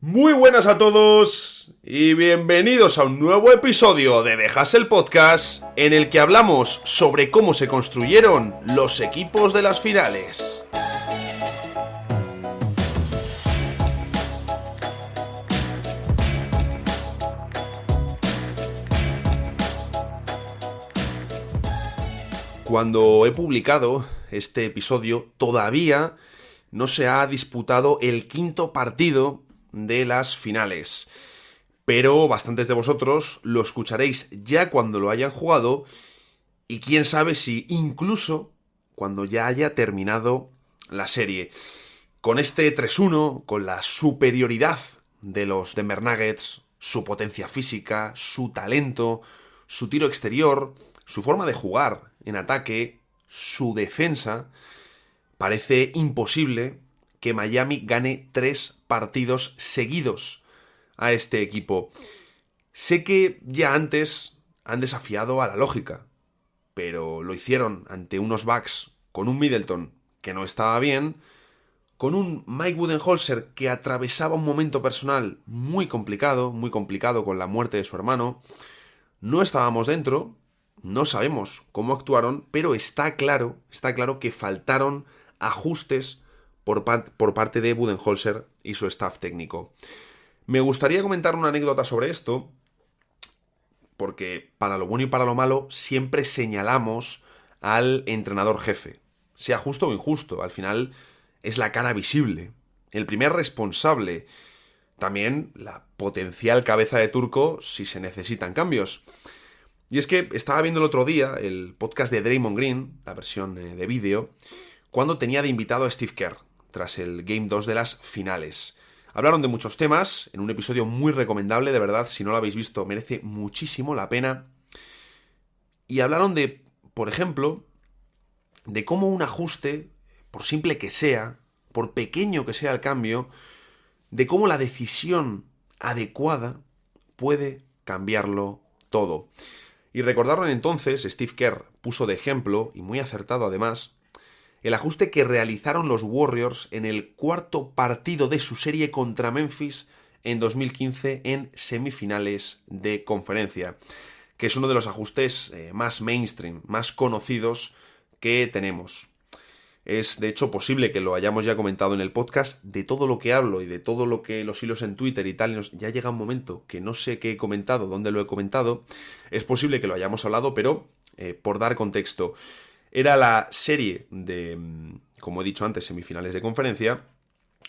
Muy buenas a todos y bienvenidos a un nuevo episodio de The Hustle Podcast en el que hablamos sobre cómo se construyeron los equipos de las finales. Cuando he publicado este episodio todavía no se ha disputado el quinto partido de las finales, pero bastantes de vosotros lo escucharéis ya cuando lo hayan jugado y quién sabe si incluso cuando ya haya terminado la serie. Con este 3-1, con la superioridad de los Denver Nuggets, su potencia física, su talento, su tiro exterior, su forma de jugar en ataque, su defensa, parece imposible que Miami gane 3 partidos seguidos a este equipo. Sé que ya antes han desafiado a la lógica, pero lo hicieron ante unos Bucks con un Middleton que no estaba bien, con un Mike Budenholzer que atravesaba un momento personal muy complicado con la muerte de su hermano. No estábamos dentro, no sabemos cómo actuaron, pero está claro que faltaron ajustes por parte de Budenholzer y su staff técnico. Me gustaría comentar una anécdota sobre esto, porque para lo bueno y para lo malo siempre señalamos al entrenador jefe. Sea justo o injusto, al final es la cara visible, el primer responsable, también la potencial cabeza de turco si se necesitan cambios. Y es que estaba viendo el otro día el podcast de Draymond Green, la versión de vídeo, cuando tenía de invitado a Steve Kerr, tras el Game 2 de las finales. Hablaron de muchos temas, en un episodio muy recomendable, de verdad, si no lo habéis visto, merece muchísimo la pena. Y hablaron de, por ejemplo, de cómo un ajuste, por simple que sea, por pequeño que sea el cambio, de cómo la decisión adecuada puede cambiarlo todo. Y recordaron entonces, Steve Kerr puso de ejemplo, y muy acertado además, el ajuste que realizaron los Warriors en el cuarto partido de su serie contra Memphis en 2015 en semifinales de conferencia, que es uno de los ajustes más mainstream, más conocidos que tenemos. Es de hecho posible que lo hayamos ya comentado en el podcast. De todo lo que hablo y de todo lo que los hilos en Twitter y tal, ya llega un momento que no sé qué he comentado, dónde lo he comentado. Es posible que lo hayamos hablado, pero por dar contexto, era la serie de, como he dicho antes, semifinales de conferencia.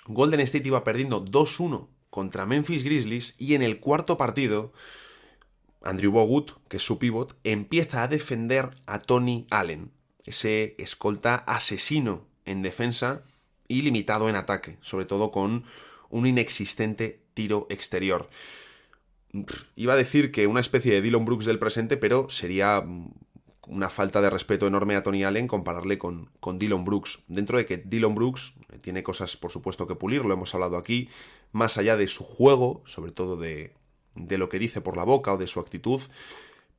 Golden State iba perdiendo 2-1 contra Memphis Grizzlies y en el cuarto partido Andrew Bogut, que es su pívot, empieza a defender a Tony Allen, ese escolta asesino en defensa y limitado en ataque, sobre todo con un inexistente tiro exterior. Iba a decir que una especie de Dillon Brooks del presente, pero sería una falta de respeto enorme a Tony Allen compararle con Dillon Brooks. Dentro de que Dillon Brooks tiene cosas, por supuesto, que pulir, lo hemos hablado aquí, más allá de su juego, sobre todo de lo que dice por la boca o de su actitud,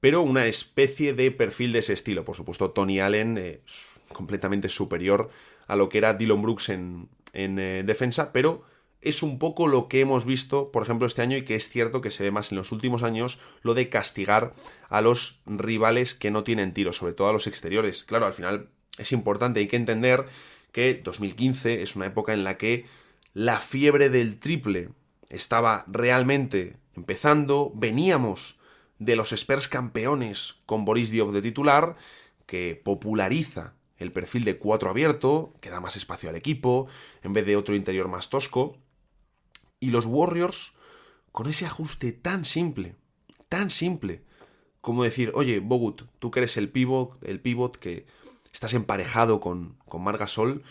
pero una especie de perfil de ese estilo. Por supuesto, Tony Allen es completamente superior a lo que era Dillon Brooks en defensa, pero es un poco lo que hemos visto, por ejemplo, este año, y que es cierto que se ve más en los últimos años, lo de castigar a los rivales que no tienen tiro, sobre todo a los exteriores. Claro, al final es importante, hay que entender que 2015 es una época en la que la fiebre del triple estaba realmente empezando, veníamos de los Spurs campeones con Boris Diaw de titular, que populariza el perfil de 4 abierto, que da más espacio al equipo, en vez de otro interior más tosco. Y los Warriors, con ese ajuste tan simple, como decir, oye, Bogut, tú que eres el pivot que estás emparejado con Marc Gasol,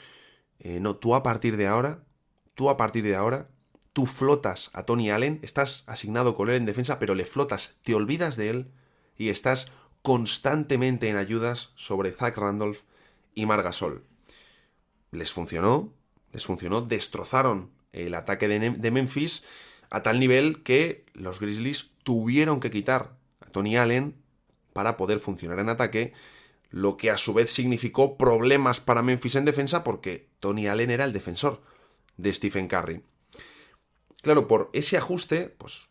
no, tú a partir de ahora, tú flotas a Tony Allen, estás asignado con él en defensa, pero le flotas, te olvidas de él y estás constantemente en ayudas sobre Zach Randolph y Marc Gasol. Les funcionó, destrozaron el ataque de Memphis a tal nivel que los Grizzlies tuvieron que quitar a Tony Allen para poder funcionar en ataque, lo que a su vez significó problemas para Memphis en defensa porque Tony Allen era el defensor de Stephen Curry. Claro, por ese ajuste, pues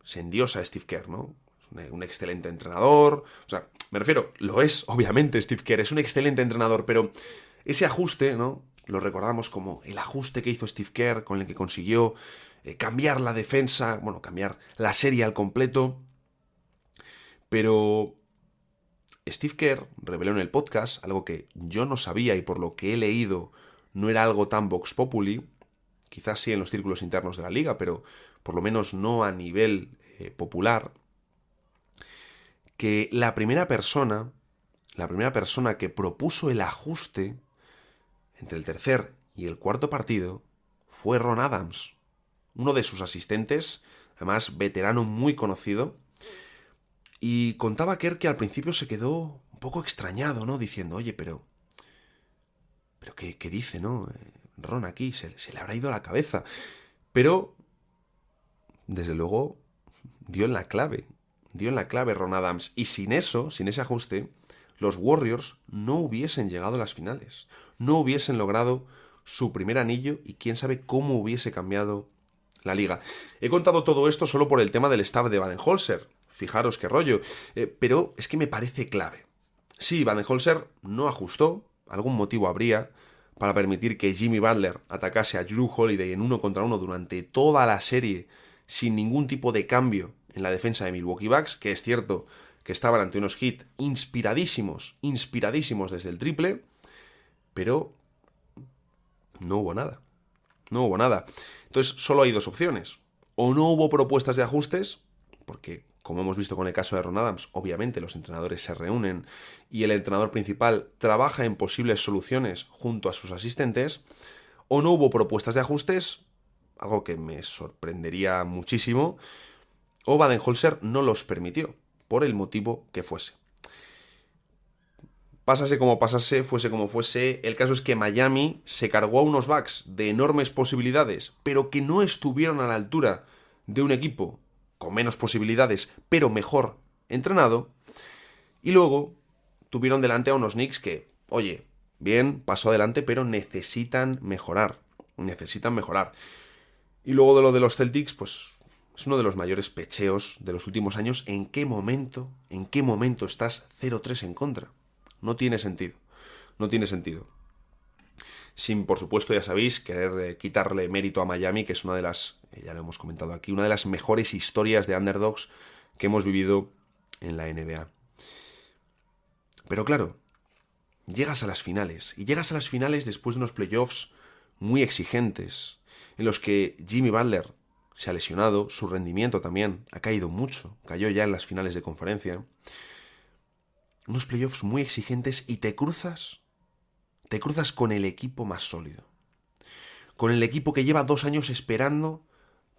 se endiosa a Steve Kerr, ¿no? Es un excelente entrenador. O sea, me refiero, lo es, obviamente, Steve Kerr, es un excelente entrenador, pero ese ajuste, ¿no? Lo recordamos como el ajuste que hizo Steve Kerr, con el que consiguió cambiar la defensa, bueno, cambiar la serie al completo. Pero Steve Kerr reveló en el podcast algo que yo no sabía y por lo que he leído no era algo tan vox populi, quizás sí en los círculos internos de la liga, pero por lo menos no a nivel popular, que la primera persona que propuso el ajuste entre el tercer y el cuarto partido fue Ron Adams, uno de sus asistentes, además veterano muy conocido, y contaba Kerr que al principio se quedó un poco extrañado, ¿no? Diciendo, oye, pero ¿qué dice, no? Ron aquí, se le habrá ido la cabeza. Pero, desde luego, dio en la clave Ron Adams. Y sin eso, sin ese ajuste, los Warriors no hubiesen llegado a las finales. No hubiesen logrado su primer anillo y quién sabe cómo hubiese cambiado la liga. He contado todo esto solo por el tema del staff de Baden-Holzer. Fijaros qué rollo. Pero es que me parece clave. Sí, Baden-Holzer no ajustó, algún motivo habría, para permitir que Jimmy Butler atacase a Jrue Holiday en 1 contra 1 durante toda la serie sin ningún tipo de cambio en la defensa de Milwaukee Bucks, que es cierto que estaban ante unos Heat inspiradísimos desde el triple, pero no hubo nada. Entonces solo hay dos opciones. O no hubo propuestas de ajustes, porque como hemos visto con el caso de Ron Adams, obviamente los entrenadores se reúnen y el entrenador principal trabaja en posibles soluciones junto a sus asistentes, o no hubo propuestas de ajustes, algo que me sorprendería muchísimo, o Baden-Holzer no los permitió, por el motivo que fuese. Pasase como pasase, fuese como fuese, el caso es que Miami se cargó a unos Bucks de enormes posibilidades, pero que no estuvieron a la altura de un equipo con menos posibilidades, pero mejor entrenado, y luego tuvieron delante a unos Knicks que, oye, bien, pasó adelante, pero necesitan mejorar. Y luego de lo de los Celtics, pues es uno de los mayores pecheos de los últimos años. ¿En qué momento estás 0-3 en contra? No tiene sentido. Sin, por supuesto, ya sabéis, querer quitarle mérito a Miami, que es una de las, ya lo hemos comentado aquí, una de las mejores historias de underdogs que hemos vivido en la NBA. Pero claro, llegas a las finales, y llegas a las finales después de unos playoffs muy exigentes, en los que Jimmy Butler se ha lesionado, su rendimiento también ha caído mucho, cayó ya en las finales de conferencia. Unos playoffs muy exigentes y te cruzas con el equipo más sólido. Con el equipo que lleva 2 años esperando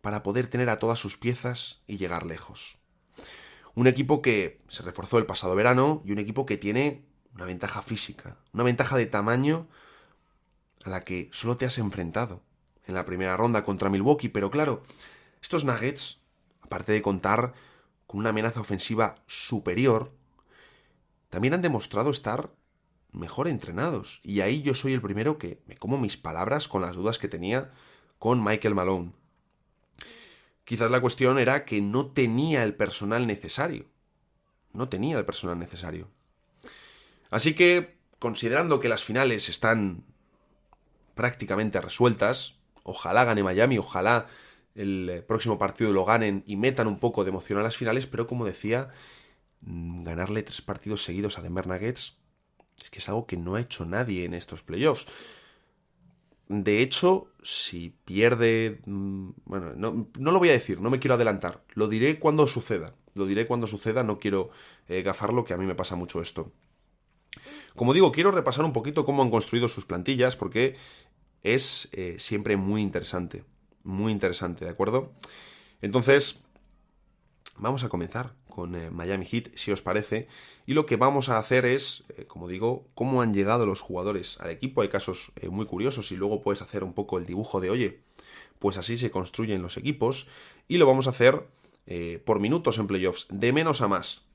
para poder tener a todas sus piezas y llegar lejos. Un equipo que se reforzó el pasado verano y un equipo que tiene una ventaja física, una ventaja de tamaño a la que solo te has enfrentado en la primera ronda contra Milwaukee. Pero claro, estos Nuggets, aparte de contar con una amenaza ofensiva superior, también han demostrado estar mejor entrenados. Y ahí yo soy el primero que me como mis palabras con las dudas que tenía con Michael Malone. Quizás la cuestión era que no tenía el personal necesario. Así que, considerando que las finales están prácticamente resueltas, ojalá gane Miami, ojalá el próximo partido lo ganen y metan un poco de emoción a las finales, pero como decía, ganarle 3 partidos seguidos a Denver Nuggets es que es algo que no ha hecho nadie en estos playoffs. De hecho, si pierde... Bueno, no lo voy a decir, no me quiero adelantar. Lo diré cuando suceda, no quiero gafarlo, que a mí me pasa mucho esto. Como digo, quiero repasar un poquito cómo han construido sus plantillas, porque es siempre muy interesante, ¿de acuerdo? Entonces, vamos a comenzar con Miami Heat, si os parece, y lo que vamos a hacer es, como digo, cómo han llegado los jugadores al equipo. Hay casos muy curiosos y luego puedes hacer un poco el dibujo de, oye, pues así se construyen los equipos, y lo vamos a hacer por minutos en playoffs, de menos a más.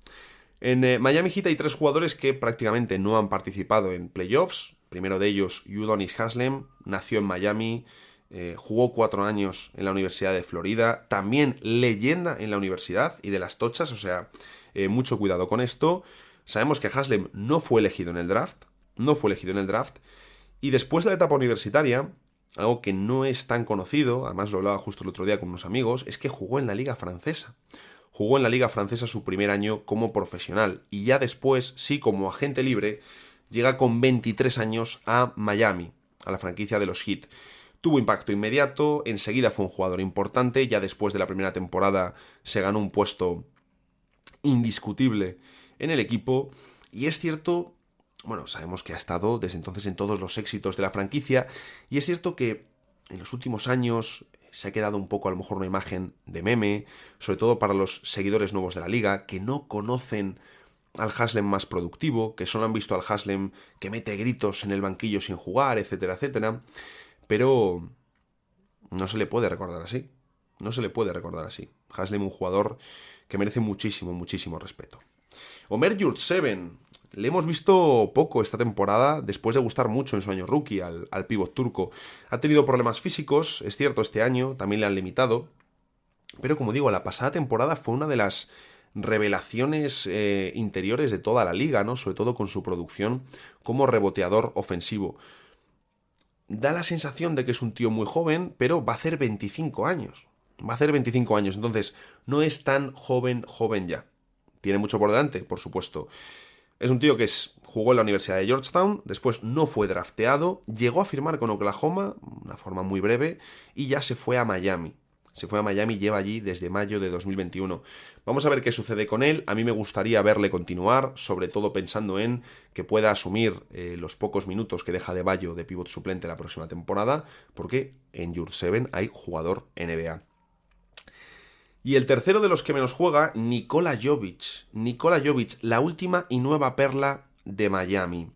En Miami Heat hay 3 jugadores que prácticamente no han participado en playoffs. Primero de ellos, Udonis Haslem, nació en Miami, jugó 4 años en la Universidad de Florida, también leyenda en la universidad y de las tochas, o sea, mucho cuidado con esto. Sabemos que Haslem no fue elegido en el draft, y después de la etapa universitaria, algo que no es tan conocido, además lo hablaba justo el otro día con unos amigos, es que jugó en la Liga Francesa. Jugó en la Liga Francesa su primer año como profesional, y ya después, sí, como agente libre, llega con 23 años a Miami, a la franquicia de los Heat. Tuvo impacto inmediato, enseguida fue un jugador importante, ya después de la primera temporada se ganó un puesto indiscutible en el equipo, y es cierto, bueno, sabemos que ha estado desde entonces en todos los éxitos de la franquicia, y es cierto que en los últimos años se ha quedado un poco a lo mejor una imagen de meme, sobre todo para los seguidores nuevos de la liga, que no conocen al Haslem más productivo, que solo han visto al Haslem que mete gritos en el banquillo sin jugar, etcétera, etcétera, pero no se le puede recordar así. No se le puede recordar así. Haslem, un jugador que merece muchísimo, muchísimo respeto. Omer Yurtseven, le hemos visto poco esta temporada, después de gustar mucho en su año rookie al pívot turco. Ha tenido problemas físicos, es cierto, este año, también le han limitado, pero como digo, la pasada temporada fue una de las revelaciones interiores de toda la liga, ¿no? Sobre todo con su producción como reboteador ofensivo. Da la sensación de que es un tío muy joven, pero va a hacer 25 años. Va a hacer 25 años, entonces no es tan joven ya. Tiene mucho por delante, por supuesto. Es un tío que jugó en la Universidad de Georgetown, después no fue drafteado, llegó a firmar con Oklahoma, una forma muy breve, y ya se fue a Miami. Se fue a Miami y lleva allí desde mayo de 2021. Vamos a ver qué sucede con él. A mí me gustaría verle continuar, sobre todo pensando en que pueda asumir los pocos minutos que deja de Bayo de pívot suplente la próxima temporada, porque en Yurtseven hay jugador NBA. Y el tercero de los que menos juega, Nikola Jovic. Nikola Jovic, la última y nueva perla de Miami.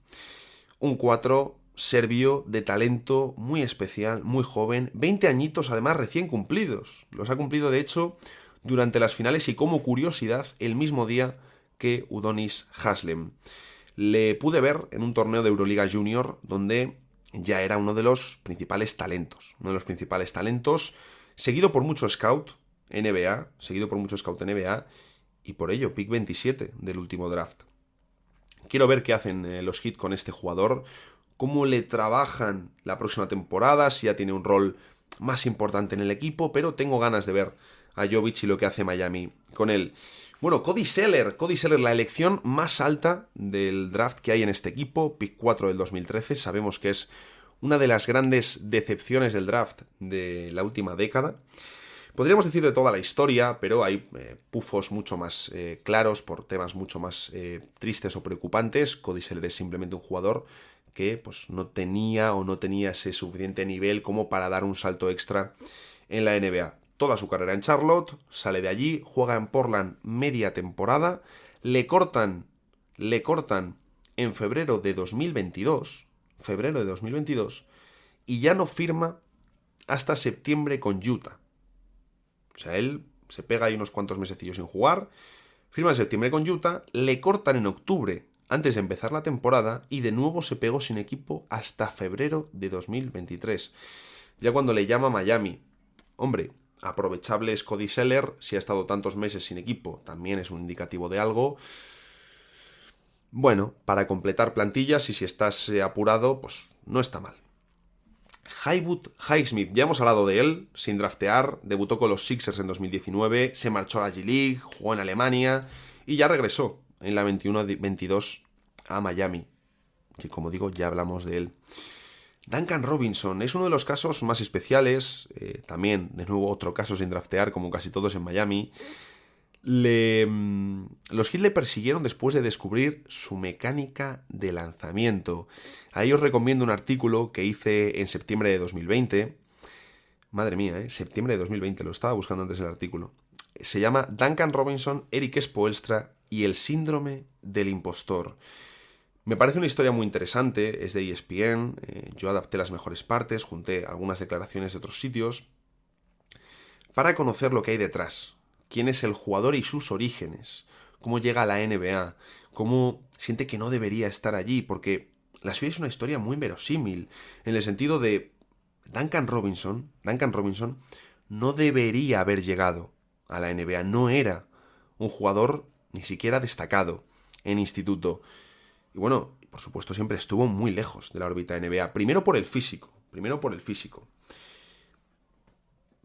Un 4 serbio de talento muy especial, muy joven, 20 añitos además recién cumplidos. Los ha cumplido de hecho durante las finales y como curiosidad el mismo día que Udonis Haslem. Le pude ver en un torneo de Euroliga Junior donde ya era uno de los principales talentos. Seguido por mucho scout NBA, y por ello pick 27 del último draft. Quiero ver qué hacen los Heat con este jugador, cómo le trabajan la próxima temporada, si ya tiene un rol más importante en el equipo, pero tengo ganas de ver a Jovic y lo que hace Miami con él. Bueno, Cody Zeller, la elección más alta del draft que hay en este equipo, pick 4 del 2013, sabemos que es una de las grandes decepciones del draft de la última década. Podríamos decir de toda la historia, pero hay pufos mucho más claros por temas mucho más tristes o preocupantes. Cody Zeller es simplemente un jugador que pues, no tenía ese suficiente nivel como para dar un salto extra en la NBA. Toda su carrera en Charlotte, sale de allí, juega en Portland media temporada, le cortan en febrero de 2022, y ya no firma hasta septiembre con Utah. O sea, él se pega ahí unos cuantos mesecillos sin jugar, firma en septiembre con Utah, le cortan en octubre antes de empezar la temporada y de nuevo se pegó sin equipo hasta febrero de 2023. Ya cuando le llama Miami, hombre, aprovechable es Cody Zeller, si ha estado tantos meses sin equipo, también es un indicativo de algo. Bueno, para completar plantillas y si estás apurado, pues no está mal. Haywood Highsmith, ya hemos hablado de él, sin draftear, debutó con los Sixers en 2019, se marchó a la G-League, jugó en Alemania y ya regresó en la 21-22 a Miami, que como digo ya hablamos de él. Duncan Robinson es uno de los casos más especiales, también de nuevo otro caso sin draftear como casi todos en Miami. Los Heat le persiguieron después de descubrir su mecánica de lanzamiento. Ahí os recomiendo un artículo que hice en septiembre de 2020. Madre mía, septiembre de 2020, lo estaba buscando antes el artículo. Se llama Duncan Robinson, Erik Spoelstra y el síndrome del impostor. Me parece una historia muy interesante, es de ESPN, yo adapté las mejores partes, junté algunas declaraciones de otros sitios, para conocer lo que hay detrás. Quién es el jugador y sus orígenes, cómo llega a la NBA, cómo siente que no debería estar allí, porque la suya es una historia muy verosímil, en el sentido de Duncan Robinson no debería haber llegado a la NBA, no era un jugador ni siquiera destacado en instituto. Y bueno, por supuesto siempre estuvo muy lejos de la órbita NBA, primero por el físico.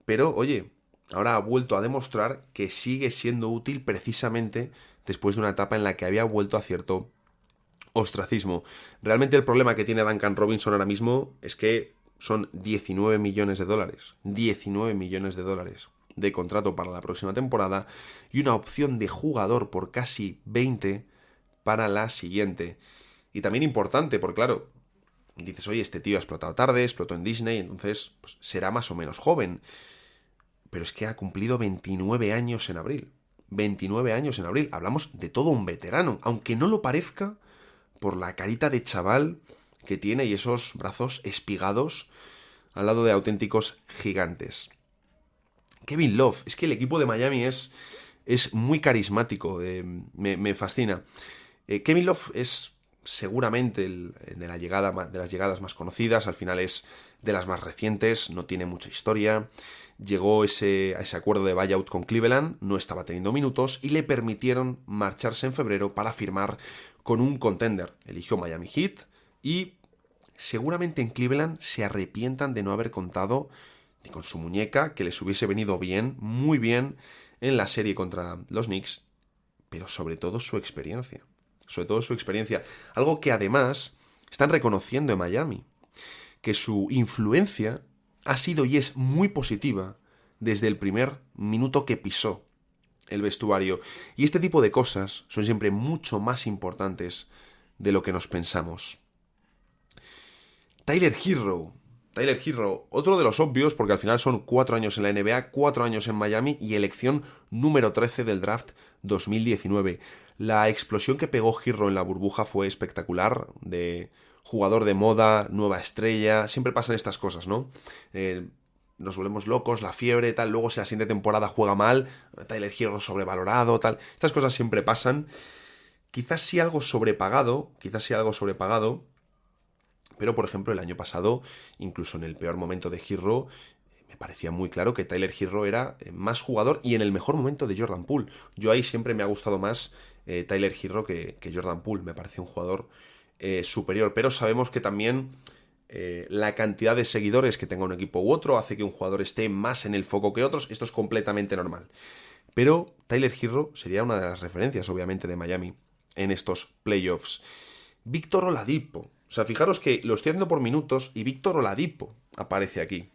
Pero, oye, ahora ha vuelto a demostrar que sigue siendo útil precisamente después de una etapa en la que había vuelto a cierto ostracismo. Realmente el problema que tiene Duncan Robinson ahora mismo es que son 19 millones de dólares. 19 millones de dólares de contrato para la próxima temporada y una opción de jugador por casi 20 para la siguiente. Y también importante, porque claro, dices, oye, este tío ha explotado tarde, explotó en Disney, entonces pues, será más o menos joven. Pero es que ha cumplido 29 años en abril. 29 años en abril. Hablamos de todo un veterano, aunque no lo parezca por la carita de chaval que tiene y esos brazos espigados al lado de auténticos gigantes. Kevin Love, es que el equipo de Miami es muy carismático, me fascina. Kevin Love es seguramente de las llegadas más conocidas, al final es de las más recientes, no tiene mucha historia. Llegó a ese acuerdo de buyout con Cleveland, no estaba teniendo minutos y le permitieron marcharse en febrero para firmar con un contender. Eligió Miami Heat y seguramente en Cleveland se arrepientan de no haber contado ni con su muñeca, que les hubiese venido bien, muy bien, en la serie contra los Knicks, pero sobre todo su experiencia. Algo que además están reconociendo en Miami, que su influencia ha sido y es muy positiva desde el primer minuto que pisó el vestuario. Y este tipo de cosas son siempre mucho más importantes de lo que nos pensamos. Tyler Herro, otro de los obvios, porque al final son 4 años en la NBA, 4 años en Miami y elección número 13 del draft 2019. La explosión que pegó Herro en la burbuja fue espectacular, de jugador de moda, nueva estrella, siempre pasan estas cosas, ¿no? Nos volvemos locos, la fiebre, tal, luego si la siguiente temporada juega mal, Tyler Herro sobrevalorado, tal, estas cosas siempre pasan. Quizás sí algo sobrepagado, pero, por ejemplo, el año pasado, incluso en el peor momento de Herro, me parecía muy claro que Tyler Herro era más jugador y en el mejor momento de Jordan Poole. Yo ahí siempre me ha gustado más Tyler Herro que Jordan Poole. Me parece un jugador superior, pero sabemos que también la cantidad de seguidores que tenga un equipo u otro hace que un jugador esté más en el foco que otros. Esto es completamente normal. Pero Tyler Herro sería una de las referencias, obviamente, de Miami en estos playoffs. Víctor Oladipo. O sea, fijaros que lo estoy haciendo por minutos y Víctor Oladipo aparece aquí.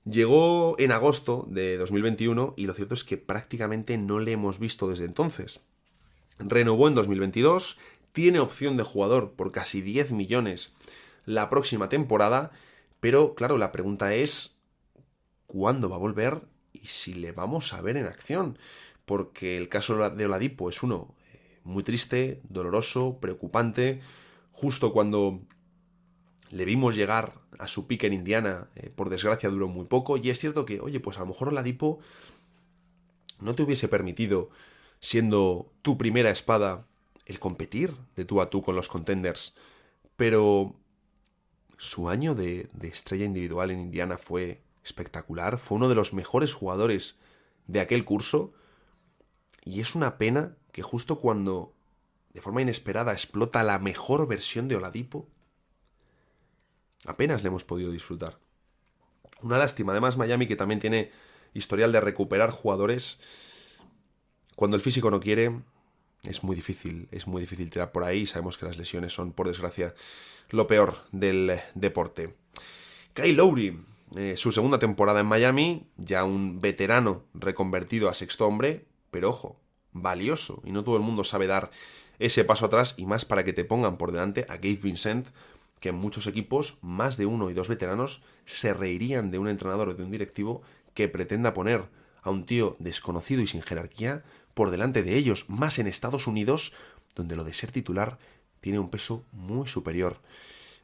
Llegó en agosto de 2021 y lo cierto es que prácticamente no le hemos visto desde entonces. Renovó en 2022, tiene opción de jugador por casi 10 millones la próxima temporada, pero claro, la pregunta es ¿cuándo va a volver y si le vamos a ver en acción? Porque el caso de Oladipo es uno muy triste, doloroso, preocupante. Justo cuando le vimos llegar a su pick en Indiana, por desgracia duró muy poco, y es cierto que, oye, pues a lo mejor Oladipo no te hubiese permitido, siendo tu primera espada, el competir de tú a tú con los contenders, pero su año de estrella individual en Indiana fue espectacular, fue uno de los mejores jugadores de aquel curso, y es una pena que justo cuando de forma inesperada explota la mejor versión de Oladipo, apenas le hemos podido disfrutar. Una lástima. Además, Miami, que también tiene historial de recuperar jugadores, cuando el físico no quiere, es muy difícil tirar por ahí. Sabemos que las lesiones son, por desgracia, lo peor del deporte. Kyle Lowry, su segunda temporada en Miami, ya un veterano reconvertido a sexto hombre, pero ojo, valioso, y no todo el mundo sabe dar ese paso atrás, y más para que te pongan por delante a Gabe Vincent, que en muchos equipos, más de 1 y 2 veteranos, se reirían de un entrenador o de un directivo que pretenda poner a un tío desconocido y sin jerarquía por delante de ellos, más en Estados Unidos, donde lo de ser titular tiene un peso muy superior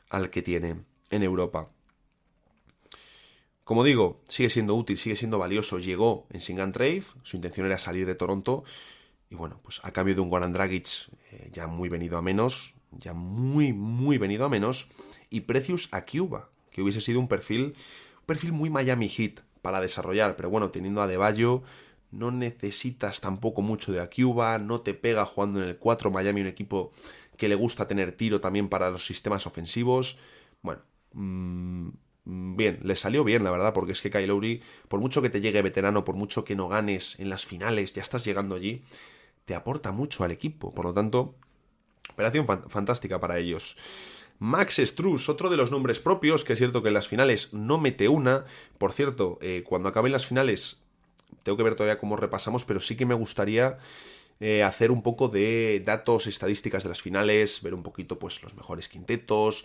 al que tiene en Europa. Como digo, sigue siendo útil, sigue siendo valioso. Llegó en Sing and Trade, su intención era salir de Toronto, y bueno, pues a cambio de un Goran Dragic ya muy venido a menos, y Precious Achiuwa, que hubiese sido un perfil muy Miami Heat para desarrollar, pero bueno, teniendo a Adebayo, no necesitas tampoco mucho de Acuba, no te pega jugando en el 4 Miami, un equipo que le gusta tener tiro también para los sistemas ofensivos. Bueno, bien, le salió bien, la verdad, porque es que Kyle Lowry, por mucho que te llegue veterano, por mucho que no ganes en las finales, ya estás llegando allí, te aporta mucho al equipo. Por lo tanto, operación fantástica para ellos. Max Strus, otro de los nombres propios, que es cierto que en las finales no mete una. Por cierto, cuando acaben las finales, tengo que ver todavía cómo repasamos, pero sí que me gustaría hacer un poco de datos, estadísticas de las finales, ver un poquito pues los mejores quintetos,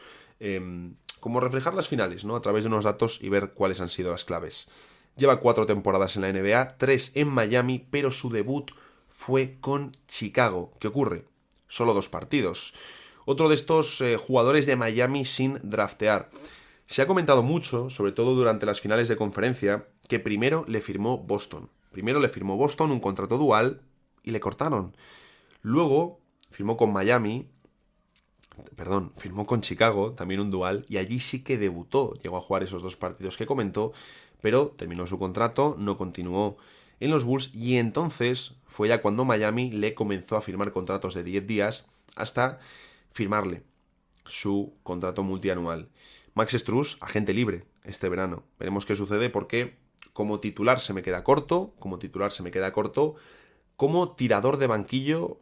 como reflejar las finales, ¿no? A través de unos datos y ver cuáles han sido las claves. Lleva 4 temporadas en la NBA, 3 en Miami, pero su debut fue con Chicago. ¿Qué ocurre? Solo 2 partidos. Otro de estos jugadores de Miami sin draftear. Se ha comentado mucho, sobre todo durante las finales de conferencia, que primero le firmó Boston. Primero le firmó Boston un contrato dual y le cortaron. Luego firmó con firmó con Chicago, también un dual, y allí sí que debutó. Llegó a jugar esos 2 partidos que comentó, pero terminó su contrato, no continuó en los Bulls, y entonces fue ya cuando Miami le comenzó a firmar contratos de 10 días hasta firmarle su contrato multianual. Max Strus, agente libre este verano. Veremos qué sucede porque como titular se me queda corto, como tirador de banquillo,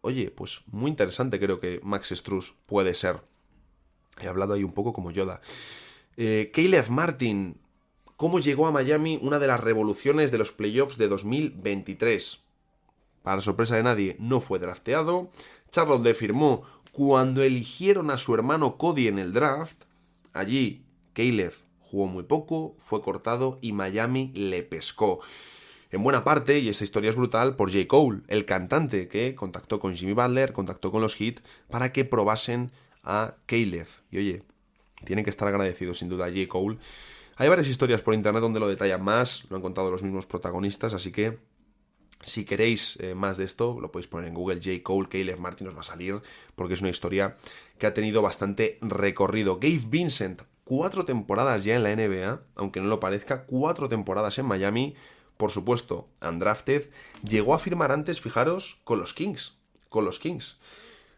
oye, pues muy interesante creo que Max Strus puede ser. He hablado ahí un poco como Yoda. Caleb Martin, ¿cómo llegó a Miami? Una de las revoluciones de los playoffs de 2023. Para sorpresa de nadie, no fue drafteado. Charlotte le firmó cuando eligieron a su hermano Cody en el draft. Allí, Caleb jugó muy poco, fue cortado y Miami le pescó. En buena parte, y esta historia es brutal, por J. Cole, el cantante que contactó con Jimmy Butler, contactó con los Heat para que probasen a Caleb. Y oye, tienen que estar agradecidos sin duda a J. Cole. Hay varias historias por internet donde lo detallan más, lo han contado los mismos protagonistas, así que si queréis más de esto, lo podéis poner en Google, J. Cole, Caleb Martin, os va a salir, porque es una historia que ha tenido bastante recorrido. Gabe Vincent, 4 temporadas ya en la NBA, aunque no lo parezca, 4 temporadas en Miami, por supuesto, undrafted, llegó a firmar antes, fijaros, con los Kings.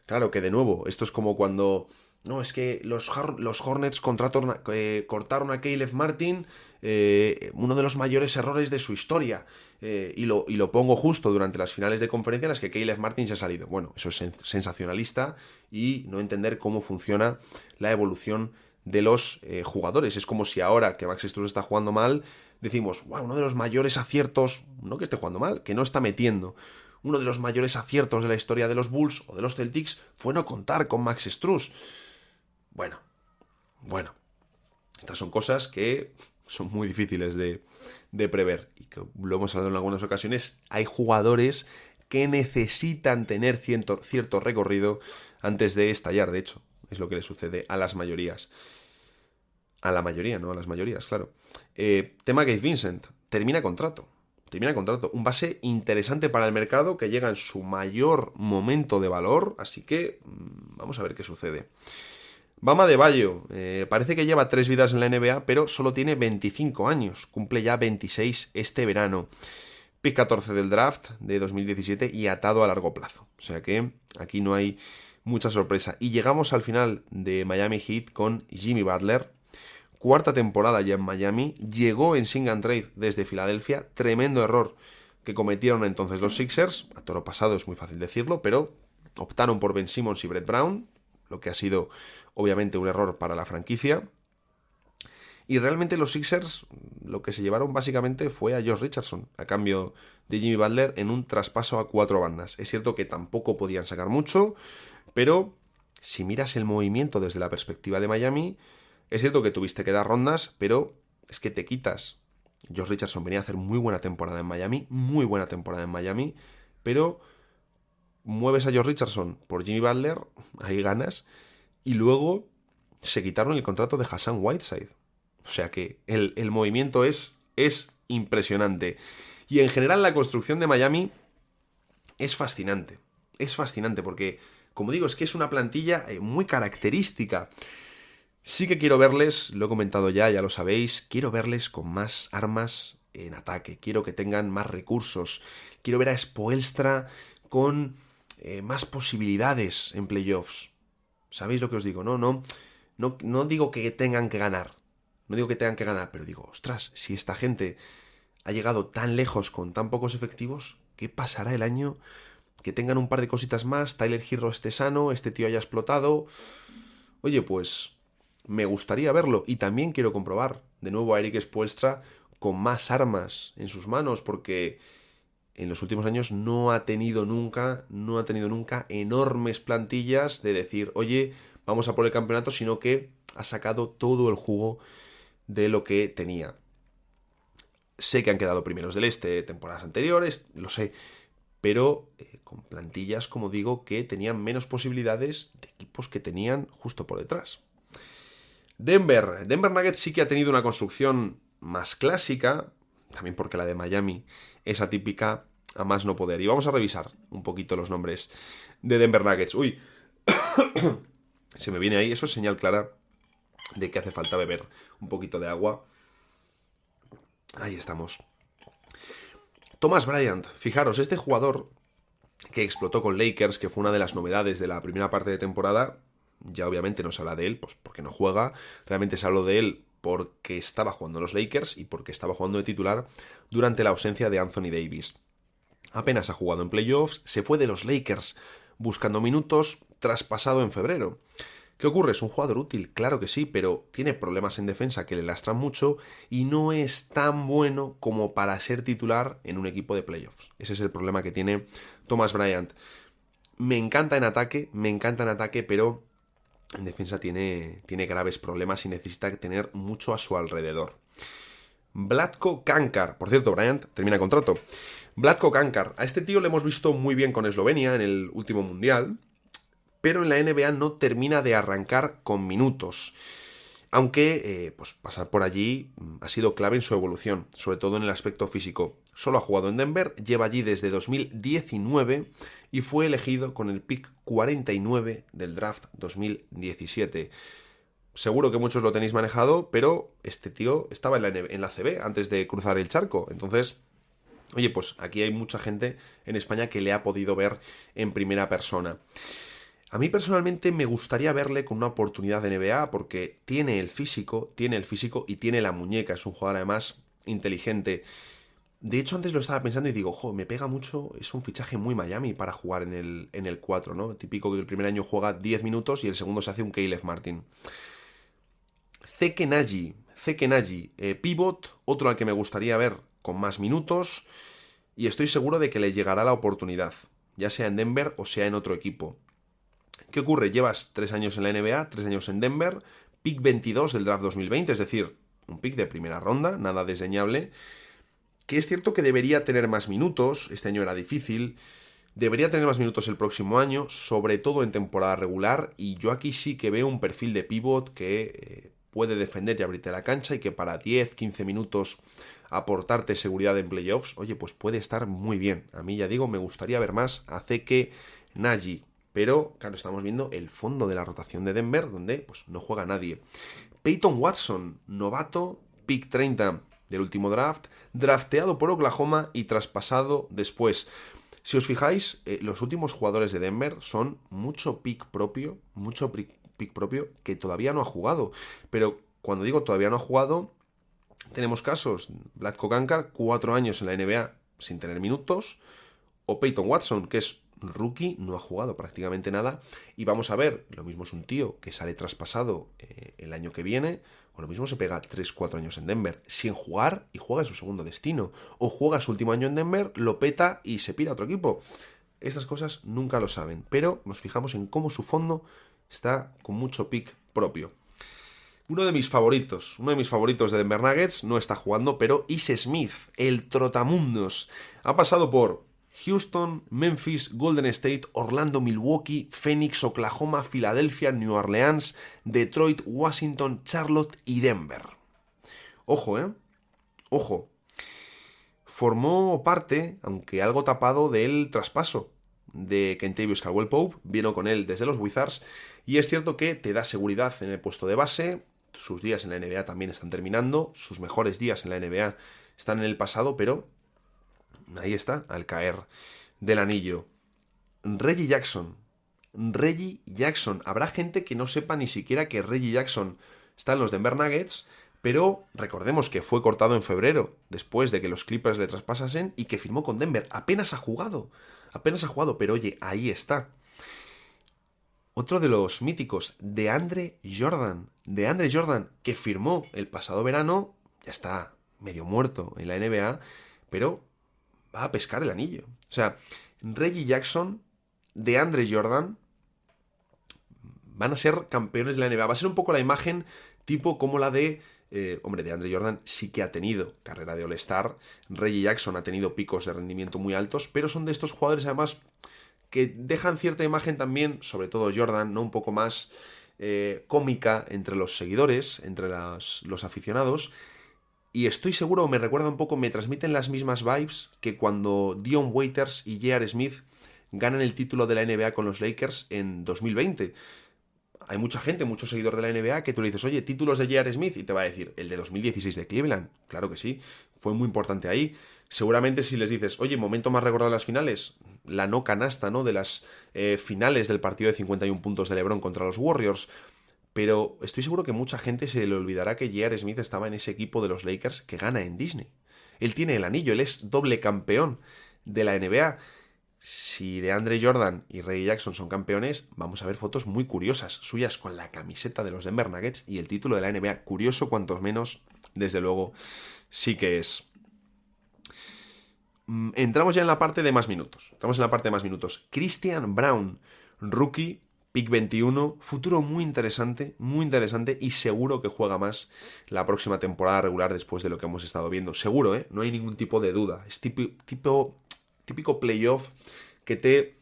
Claro que de nuevo, esto es como cuando... No, es que los Hornets cortaron a Caleb Martin, uno de los mayores errores de su historia. Y lo pongo justo durante las finales de conferencia en las que Caleb Martin se ha salido. Bueno, eso es sensacionalista y no entender cómo funciona la evolución de los jugadores. Es como si ahora que Max Strus está jugando mal, decimos, wow, uno de los mayores aciertos, no que esté jugando mal, que no está metiendo. Uno de los mayores aciertos de la historia de los Bulls o de los Celtics fue no contar con Max Strus. Bueno, estas son cosas que son muy difíciles de prever y que lo hemos hablado en algunas ocasiones. Hay jugadores que necesitan tener cierto recorrido antes de estallar, de hecho, es lo que le sucede a las mayorías. A la mayoría, no a las mayorías, claro. Tema Gabe Vincent, termina contrato. Un base interesante para el mercado que llega en su mayor momento de valor, así que vamos a ver qué sucede. Bam Adebayo, parece que lleva 3 vidas en la NBA, pero solo tiene 25 años, cumple ya 26 este verano. Pick 14 del draft de 2017 y atado a largo plazo, o sea que aquí no hay mucha sorpresa. Y llegamos al final de Miami Heat con Jimmy Butler, 4ª temporada ya en Miami, llegó en Sing and Trade desde Filadelfia, tremendo error que cometieron entonces los Sixers, a toro pasado es muy fácil decirlo, pero optaron por Ben Simmons y Brett Brown, lo que ha sido obviamente un error para la franquicia. Y realmente los Sixers lo que se llevaron básicamente fue a Josh Richardson a cambio de Jimmy Butler en un traspaso a 4 bandas. Es cierto que tampoco podían sacar mucho, pero si miras el movimiento desde la perspectiva de Miami, es cierto que tuviste que dar rondas, pero es que te quitas. Josh Richardson venía a hacer muy buena temporada en Miami, pero mueves a Josh Richardson por Jimmy Butler, hay ganas, y luego se quitaron el contrato de Hassan Whiteside. O sea que el movimiento es impresionante. Y en general la construcción de Miami es fascinante. Es fascinante porque, como digo, es que es una plantilla muy característica. Sí que quiero verles, lo he comentado ya lo sabéis, quiero verles con más armas en ataque, quiero que tengan más recursos, quiero ver a Spoelstra con más posibilidades en playoffs. ¿Sabéis lo que os digo? No digo que tengan que ganar, no digo que tengan que ganar, pero digo, ostras, si esta gente ha llegado tan lejos con tan pocos efectivos, ¿qué pasará el año que tengan un par de cositas más, Tyler Hero esté sano, este tío haya explotado? Oye, pues me gustaría verlo y también quiero comprobar de nuevo a Eric Spoelstra con más armas en sus manos, porque en los últimos años no ha tenido nunca enormes plantillas de decir, oye, vamos a por el campeonato, sino que ha sacado todo el jugo de lo que tenía. Sé que han quedado primeros del este temporadas anteriores, lo sé, pero con plantillas, como digo, que tenían menos posibilidades de equipos que tenían justo por detrás. Denver Nuggets sí que ha tenido una construcción más clásica, también porque la de Miami es atípica a más no poder. Y vamos a revisar un poquito los nombres de Denver Nuggets. Uy, se me viene ahí, eso es señal clara de que hace falta beber un poquito de agua. Ahí estamos. Thomas Bryant, fijaros, este jugador que explotó con Lakers, que fue una de las novedades de la primera parte de temporada, ya obviamente no se habla de él, pues porque no juega, realmente se habló de él porque estaba jugando en los Lakers y porque estaba jugando de titular durante la ausencia de Anthony Davis. Apenas ha jugado en playoffs, se fue de los Lakers buscando minutos, traspasado en febrero. ¿Qué ocurre? ¿Es un jugador útil? Claro que sí, pero tiene problemas en defensa que le lastran mucho y no es tan bueno como para ser titular en un equipo de playoffs. Ese es el problema que tiene Thomas Bryant. Me encanta en ataque, pero en defensa tiene graves problemas y necesita tener mucho a su alrededor. Vlatko Kankar, por cierto, Bryant termina contrato. Vlatko Kankar, a este tío le hemos visto muy bien con Eslovenia en el último mundial, pero en la NBA no termina de arrancar con minutos. Aunque pues pasar por allí ha sido clave en su evolución, sobre todo en el aspecto físico. Solo ha jugado en Denver, lleva allí desde 2019 y fue elegido con el pick 49 del draft 2017. Seguro que muchos lo tenéis manejado, pero este tío estaba en la CB antes de cruzar el charco. Entonces, oye, pues aquí hay mucha gente en España que le ha podido ver en primera persona. A mí personalmente me gustaría verle con una oportunidad de NBA porque tiene el físico y tiene la muñeca. Es un jugador además inteligente. De hecho, antes lo estaba pensando y digo, me pega mucho, es un fichaje muy Miami para jugar en el 4, ¿no? Típico que el primer año juega 10 minutos y el segundo se hace un Caleb Martin. Zeke Naji, pivot, otro al que me gustaría ver con más minutos y estoy seguro de que le llegará la oportunidad, ya sea en Denver o sea en otro equipo. ¿Qué ocurre? Llevas 3 años en la NBA, 3 años en Denver, pick 22 del draft 2020, es decir, un pick de primera ronda, nada desdeñable, que es cierto que debería tener más minutos, este año era difícil, debería tener más minutos el próximo año, sobre todo en temporada regular, y yo aquí sí que veo un perfil de pivot que puede defender y abrirte la cancha y que para 10-15 minutos aportarte seguridad en playoffs, oye, pues puede estar muy bien. A mí, ya digo, me gustaría ver más a Zeke Naji. Pero, claro, estamos viendo el fondo de la rotación de Denver, donde pues, no juega nadie. Peyton Watson, novato, pick 30 del último draft, drafteado por Oklahoma y traspasado después. Si os fijáis, los últimos jugadores de Denver son mucho pick propio que todavía no ha jugado. Pero cuando digo todavía no ha jugado, tenemos casos, Vlatko Kankar, 4 años en la NBA sin tener minutos, o Peyton Watson, que es rookie, no ha jugado prácticamente nada, y vamos a ver, lo mismo es un tío que sale traspasado el año que viene, o lo mismo se pega 3-4 años en Denver, sin jugar y juega en su segundo destino, o juega su último año en Denver, lo peta y se pira a otro equipo. Estas cosas nunca lo saben, pero nos fijamos en cómo su fondo está con mucho pick propio. Uno de mis favoritos de Denver Nuggets no está jugando, pero Ish Smith, el trotamundos, ha pasado por Houston, Memphis, Golden State, Orlando, Milwaukee, Phoenix, Oklahoma, Filadelfia, New Orleans, Detroit, Washington, Charlotte y Denver. Ojo, Ojo. Formó parte, aunque algo tapado, del traspaso de Kentavious Caldwell-Pope, vino con él desde los Wizards, y es cierto que te da seguridad en el puesto de base. Sus días en la NBA también están terminando, sus mejores días en la NBA están en el pasado, pero ahí está, al caer del anillo. Reggie Jackson. Habrá gente que no sepa ni siquiera que Reggie Jackson está en los Denver Nuggets, pero recordemos que fue cortado en febrero, después de que los Clippers le traspasasen, y que firmó con Denver. Apenas ha jugado, pero oye, ahí está. Otro de los míticos, DeAndre Jordan, que firmó el pasado verano, ya está medio muerto en la NBA, pero va a pescar el anillo. O sea, Reggie Jackson, DeAndre Jordan van a ser campeones de la NBA. Va a ser un poco la imagen tipo como la de... DeAndre Jordan sí que ha tenido carrera de All-Star. Reggie Jackson ha tenido picos de rendimiento muy altos, pero son de estos jugadores además que dejan cierta imagen también, sobre todo Jordan, ¿no? Un poco más cómica entre los seguidores, entre los aficionados. Y estoy seguro, me recuerda un poco, me transmiten las mismas vibes que cuando Dion Waiters y J.R. Smith ganan el título de la NBA con los Lakers en 2020. Hay mucha gente, mucho seguidor de la NBA que tú le dices, oye, títulos de J.R. Smith, y te va a decir, el de 2016 de Cleveland. Claro que sí, fue muy importante ahí. Seguramente si les dices, oye, momento más recordado de las finales, la no canasta, ¿no? De las finales del partido de 51 puntos de LeBron contra los Warriors. Pero estoy seguro que mucha gente se le olvidará que J.R. Smith estaba en ese equipo de los Lakers que gana en Disney. Él tiene el anillo, él es doble campeón de la NBA. Si DeAndre Jordan y Reggie Jackson son campeones, vamos a ver fotos muy curiosas suyas con la camiseta de los Denver Nuggets y el título de la NBA. Curioso, cuanto menos, desde luego, sí que es. Entramos ya en la parte de más minutos. Christian Braun, rookie, pick 21, futuro muy interesante y seguro que juega más la próxima temporada regular después de lo que hemos estado viendo. Seguro, ¿eh? No hay ningún tipo de duda. Es típico playoff que te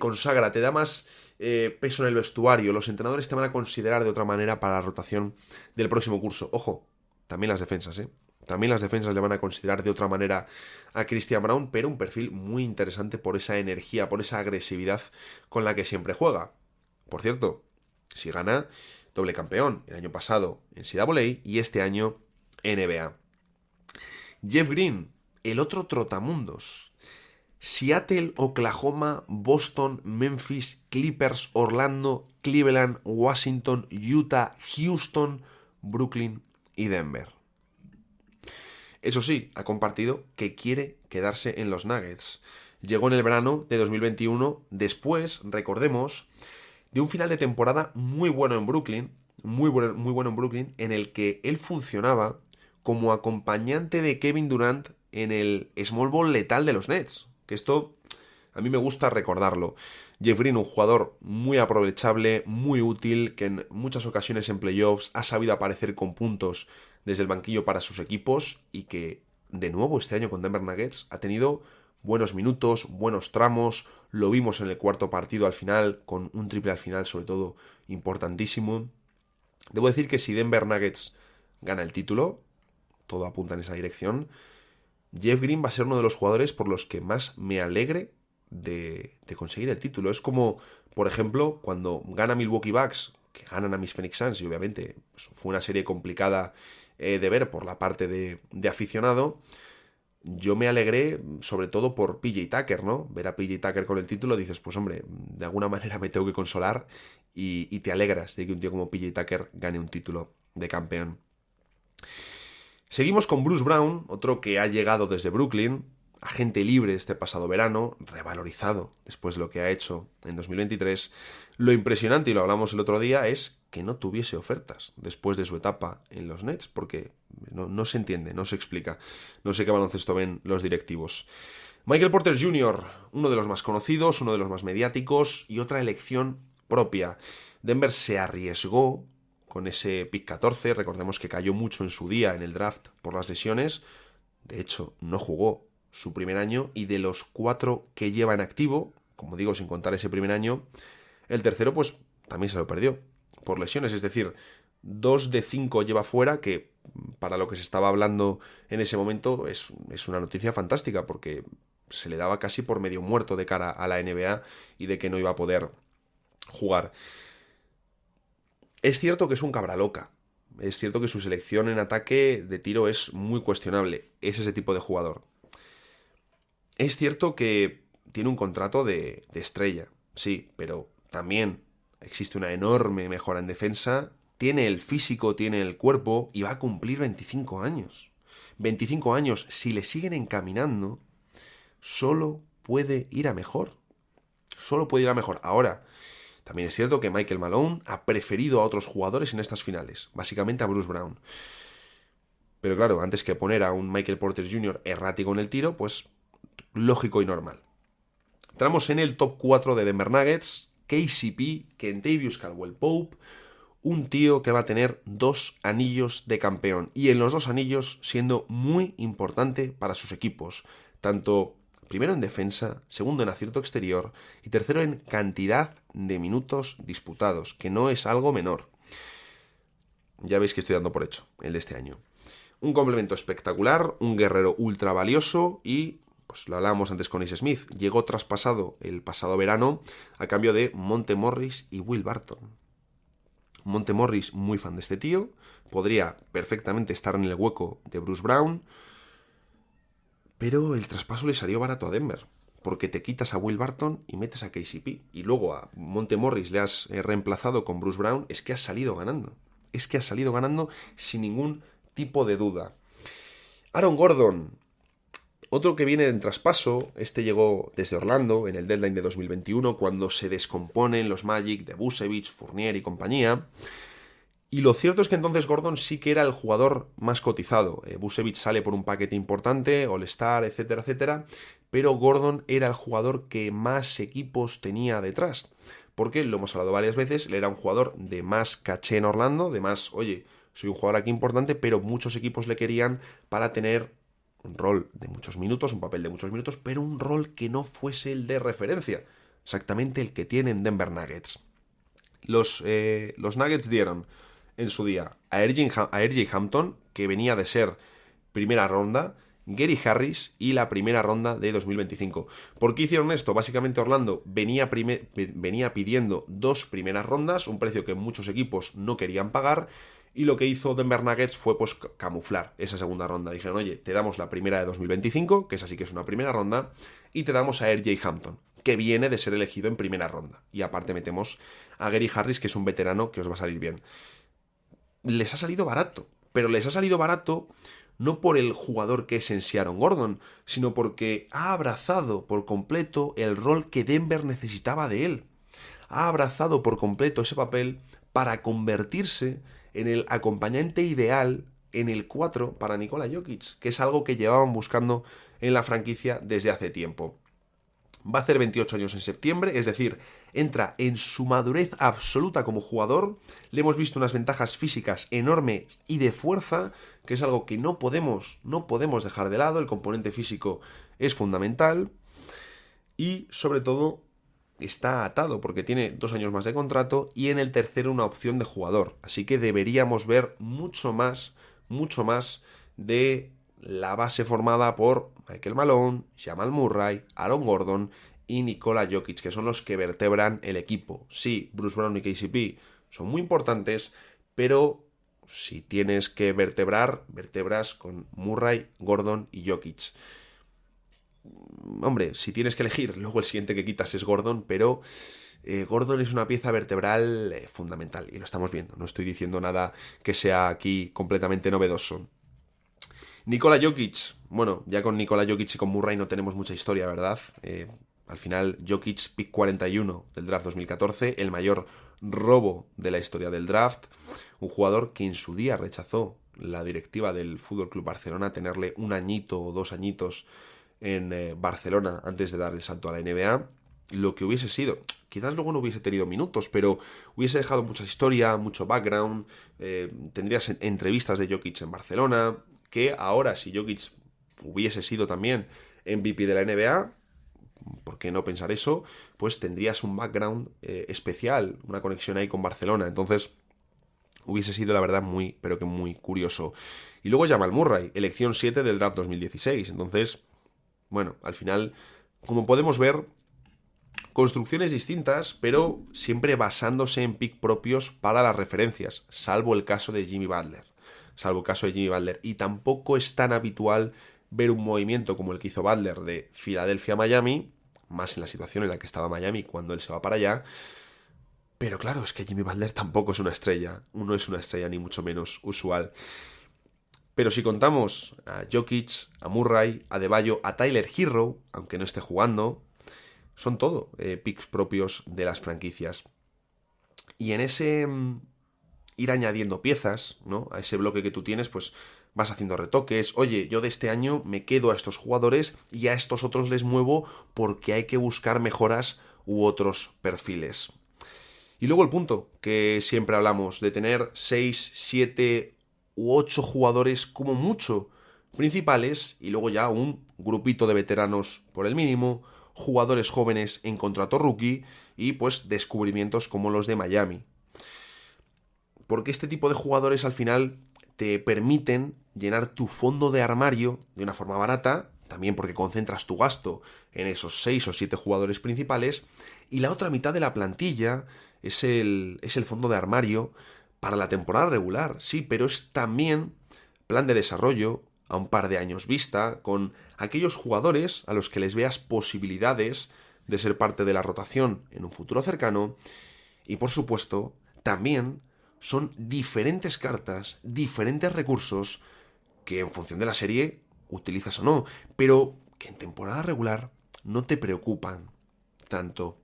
consagra, te da más peso en el vestuario. Los entrenadores te van a considerar de otra manera para la rotación del próximo curso. Ojo, también las defensas, ¿eh? También las defensas le van a considerar de otra manera a Christian Braun, pero un perfil muy interesante por esa energía, por esa agresividad con la que siempre juega. Por cierto, si gana, doble campeón el año pasado en NCAA y este año NBA. Jeff Green, el otro trotamundos. Seattle, Oklahoma, Boston, Memphis, Clippers, Orlando, Cleveland, Washington, Utah, Houston, Brooklyn y Denver. Eso sí, ha compartido que quiere quedarse en los Nuggets. Llegó en el verano de 2021, después, recordemos, de un final de temporada muy bueno en Brooklyn, en el que él funcionaba como acompañante de Kevin Durant en el small ball letal de los Nets. Que esto a mí me gusta recordarlo. Jeff Green, un jugador muy aprovechable, muy útil, que en muchas ocasiones en playoffs ha sabido aparecer con puntos desde el banquillo para sus equipos y que, de nuevo, este año con Denver Nuggets ha tenido buenos minutos, buenos tramos. Lo vimos en el cuarto partido al final, con un triple al final, sobre todo, importantísimo. Debo decir que si Denver Nuggets gana el título, todo apunta en esa dirección, Jeff Green va a ser uno de los jugadores por los que más me alegre de conseguir el título. Es como, por ejemplo, cuando gana Milwaukee Bucks, que ganan a mis Phoenix Suns, y obviamente pues, fue una serie complicada de ver por la parte de aficionado. Yo me alegré sobre todo por PJ Tucker, ¿no? Ver a PJ Tucker con el título, dices, pues hombre, de alguna manera me tengo que consolar y te alegras de que un tío como PJ Tucker gane un título de campeón. Seguimos con Bruce Brown, otro que ha llegado desde Brooklyn, agente libre este pasado verano, revalorizado después de lo que ha hecho en 2023. Lo impresionante, y lo hablamos el otro día, es que no tuviese ofertas después de su etapa en los Nets, porque no se entiende, no se explica. No sé qué baloncesto ven los directivos. Michael Porter Jr., uno de los más conocidos, uno de los más mediáticos, y otra elección propia. Denver se arriesgó con ese pick 14, recordemos que cayó mucho en su día en el draft por las lesiones. De hecho, no jugó su primer año, y de los 4 que lleva en activo, como digo, sin contar ese primer año, el tercero pues también se lo perdió por lesiones, es decir, 2 de 5 lleva fuera, que para lo que se estaba hablando en ese momento es una noticia fantástica, porque se le daba casi por medio muerto de cara a la NBA y de que no iba a poder jugar. Es cierto que es un cabra loca. Es cierto que su selección en ataque de tiro es muy cuestionable. Es ese tipo de jugador. Es cierto que tiene un contrato de estrella, sí, pero también existe una enorme mejora en defensa. Tiene el físico, tiene el cuerpo y va a cumplir 25 años. 25 años, si le siguen encaminando, solo puede ir a mejor. Solo puede ir a mejor. Ahora, también es cierto que Michael Malone ha preferido a otros jugadores en estas finales, básicamente a Bruce Brown. Pero claro, antes que poner a un Michael Porter Jr. errático en el tiro, pues lógico y normal. Entramos en el top 4 de Denver Nuggets, KCP, Kentavious Caldwell-Pope, un tío que va a tener 2 anillos de campeón, y en los 2 anillos siendo muy importante para sus equipos, tanto primero en defensa, segundo en acierto exterior y tercero en cantidad de minutos disputados, que no es algo menor. Ya veis que estoy dando por hecho el de este año. Un complemento espectacular, un guerrero ultra valioso y, pues lo hablábamos antes con Ace Smith, llegó traspasado el pasado verano a cambio de Monte Morris y Will Barton. Monte Morris, muy fan de este tío, podría perfectamente estar en el hueco de Bruce Brown, pero el traspaso le salió barato a Denver, porque te quitas a Will Barton y metes a KCP, y luego a Monte Morris le has reemplazado con Bruce Brown. Es que has salido ganando. Es que has salido ganando sin ningún tipo de duda. Aaron Gordon, otro que viene en traspaso. Este llegó desde Orlando en el deadline de 2021, cuando se descomponen los Magic de Vucevic, Fournier y compañía. Y lo cierto es que entonces Gordon sí que era el jugador más cotizado. Vucevic sale por un paquete importante, All-Star, etcétera, etcétera, pero Gordon era el jugador que más equipos tenía detrás. Porque, lo hemos hablado varias veces, él era un jugador de más caché en Orlando, de más, oye, soy un jugador aquí importante, pero muchos equipos le querían para tener un rol de muchos minutos, un papel de muchos minutos, pero un rol que no fuese el de referencia. Exactamente el que tienen Denver Nuggets. Los Nuggets dieron en su día a R.J. Hampton, que venía de ser primera ronda, Gary Harris y la primera ronda de 2025. ¿Por qué hicieron esto? Básicamente Orlando venía pidiendo 2 primeras rondas, un precio que muchos equipos no querían pagar, y lo que hizo Denver Nuggets fue pues camuflar esa segunda ronda. Dijeron, oye, te damos la primera de 2025, que esa sí que es una primera ronda, y te damos a R.J. Hampton, que viene de ser elegido en primera ronda. Y aparte metemos a Gary Harris, que es un veterano que os va a salir bien. Les ha salido barato, pero les ha salido barato no por el jugador que es en Aaron Gordon, sino porque ha abrazado por completo el rol que Denver necesitaba de él. Ha abrazado por completo ese papel para convertirse en el acompañante ideal en el 4 para Nikola Jokic, que es algo que llevaban buscando en la franquicia desde hace tiempo. Va a hacer 28 años en septiembre, es decir, entra en su madurez absoluta como jugador. Le hemos visto unas ventajas físicas enormes y de fuerza, que es algo que no podemos dejar de lado. El componente físico es fundamental y, sobre todo, está atado porque tiene 2 años más de contrato y en el tercero una opción de jugador. Así que deberíamos ver mucho más de la base formada por Michael Malone, Jamal Murray, Aaron Gordon y Nikola Jokic, que son los que vertebran el equipo. Sí, Bruce Brown y KCP son muy importantes, pero si tienes que vertebras con Murray, Gordon y Jokic. Hombre, si tienes que elegir, luego el siguiente que quitas es Gordon, pero Gordon es una pieza vertebral fundamental y lo estamos viendo. No estoy diciendo nada que sea aquí completamente novedoso. Nikola Jokic, bueno, ya con Nikola Jokic y con Murray no tenemos mucha historia, ¿verdad? Al final, Jokic, pick 41 del draft 2014, el mayor robo de la historia del draft, un jugador que en su día rechazó la directiva del FC Barcelona tenerle 1 añito o 2 añitos en Barcelona antes de dar el salto a la NBA, lo que hubiese sido, quizás luego no hubiese tenido minutos, pero hubiese dejado mucha historia, mucho background, tendrías entrevistas de Jokic en Barcelona, que ahora si Jokic hubiese sido también MVP de la NBA, ¿por qué no pensar eso? Pues tendrías un background especial, una conexión ahí con Barcelona, entonces hubiese sido la verdad muy, pero que muy curioso. Y luego Jamal Murray, elección 7 del draft 2016, entonces Bueno, al final, como podemos ver, construcciones distintas, pero siempre basándose en pick propios para las referencias, salvo el caso de Jimmy Butler. Y tampoco es tan habitual ver un movimiento como el que hizo Butler de Filadelfia a Miami, más en la situación en la que estaba Miami cuando él se va para allá. Pero claro, es que Jimmy Butler tampoco es una estrella, no es una estrella ni mucho menos usual. Pero si contamos a Jokic, a Murray, a Adebayo, a Tyler Herro, aunque no esté jugando, son todo picks propios de las franquicias. Y en ese ir añadiendo piezas, ¿no? A ese bloque que tú tienes, pues vas haciendo retoques. Oye, yo de este año me quedo a estos jugadores y a estos otros les muevo porque hay que buscar mejoras u otros perfiles. Y luego el punto que siempre hablamos, de tener 6, 7 u 8 jugadores como mucho principales y luego ya un grupito de veteranos por el mínimo, jugadores jóvenes en contrato rookie y pues descubrimientos como los de Miami. Porque este tipo de jugadores al final te permiten llenar tu fondo de armario de una forma barata, también porque concentras tu gasto en esos 6 o 7 jugadores principales, y la otra mitad de la plantilla es el fondo de armario para la temporada regular, sí, pero es también plan de desarrollo a un par de años vista, con aquellos jugadores a los que les veas posibilidades de ser parte de la rotación en un futuro cercano, y por supuesto, también son diferentes cartas, diferentes recursos que en función de la serie utilizas o no, pero que en temporada regular no te preocupan tanto.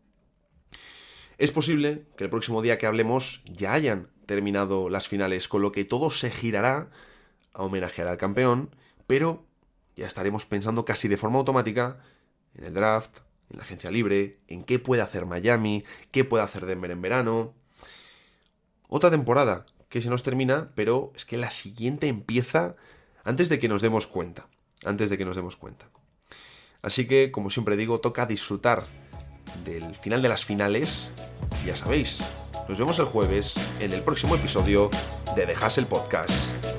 Es posible que el próximo día que hablemos ya hayan terminado las finales, con lo que todo se girará a homenajear al campeón, pero ya estaremos pensando casi de forma automática en el draft, en la agencia libre, en qué puede hacer Miami, qué puede hacer Denver en verano. Otra temporada que se nos termina, pero es que la siguiente empieza antes de que nos demos cuenta. Así que, como siempre digo, toca disfrutar del final de las finales. Ya sabéis, nos vemos el jueves en el próximo episodio de The Hustle Podcast.